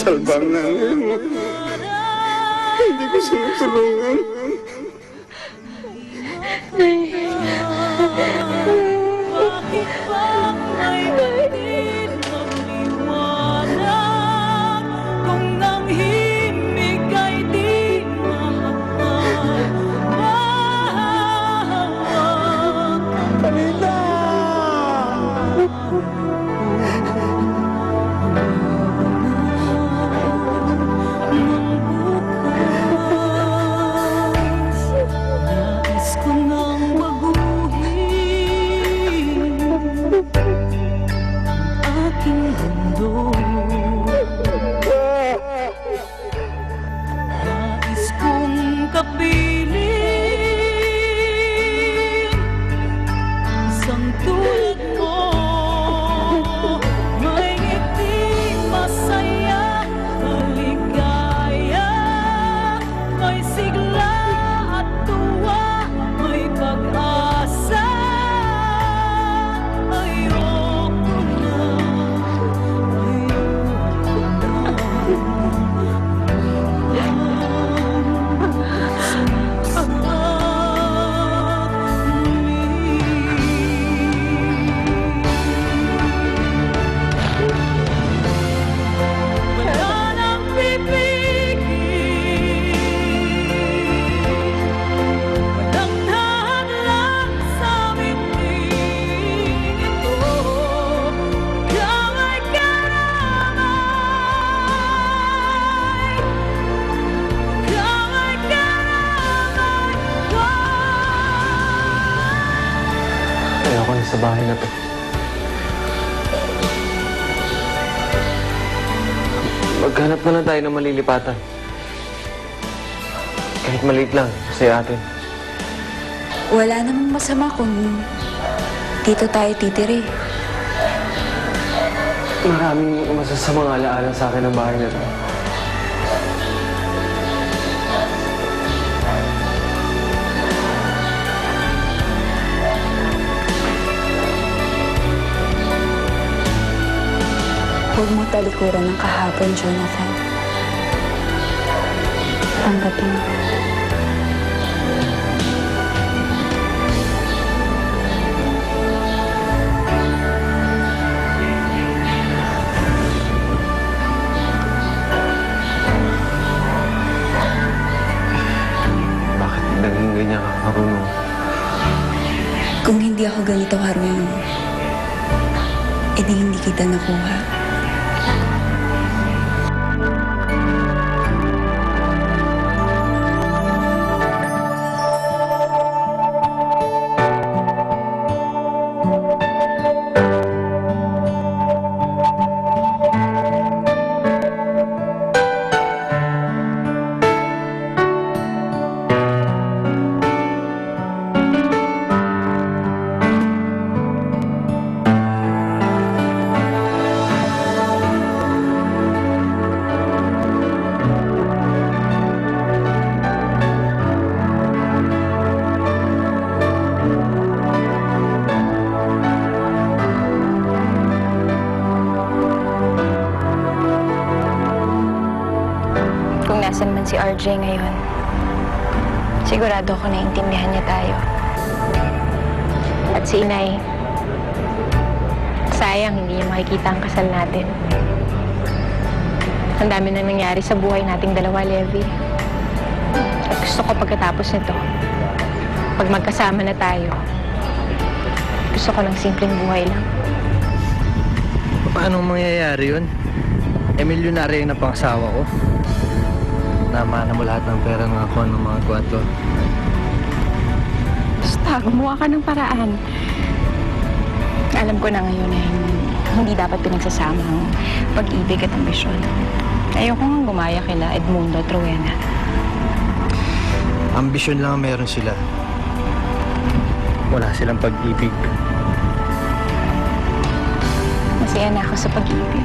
salba ang nanay mo. Hindi ko sila tulungan. Bakit ba may batid magliwanag kung ang himig ay di mahal? Mahawak Talita! nais ko nang baguhin ang aking mundo. Nais kong kapiling isang tulad mo. May ngiti masaya, maligaya, may sigla at tuwa, may pag-asa. Ayoko na, wala nang pipigil, walang hadlang sa miting ito. Ikaw ay karamay, ikaw ay karamay ko. Ayoko na sa bahay na to. Maghanap na lang tayo ng malilipatan. Kahit maliit lang, sa atin. Wala namang masama kung dito tayo titiri. Maraming masasamang alaala sa akin ng bahay na to. Huwag mo talikuran ng kahapon, Jonathan. Tanggapin mo. Bakit naging ganyan ka, Karunong? Kung hindi ako ganito karunong, edi hindi kita nakuha. Kung nasan man si RJ ngayon, sigurado ako naiintindihan niya tayo. At si Inay, sayang hindi niya makikita ang kasal natin. Ang dami na nangyari sa buhay nating dalawa, Levi. At gusto ko pagkatapos nito, pag magkasama na tayo, gusto ko ng simpleng buhay lang. Paano mangyayari yun? Milyonaryo yung napangasawa ko. Namana mo lahat ng pera ng ako ng mga kwarto. Basta, gumawa ka ng paraan. Alam ko na ngayon na hindi dapat pinagsasama ang pag-ibig at ambisyon. Ayoko nga gumaya kila Edmundo at Rowena. Ambisyon lang ang meron sila. Wala silang pag-ibig. Masaya na ako sa pag-ibig.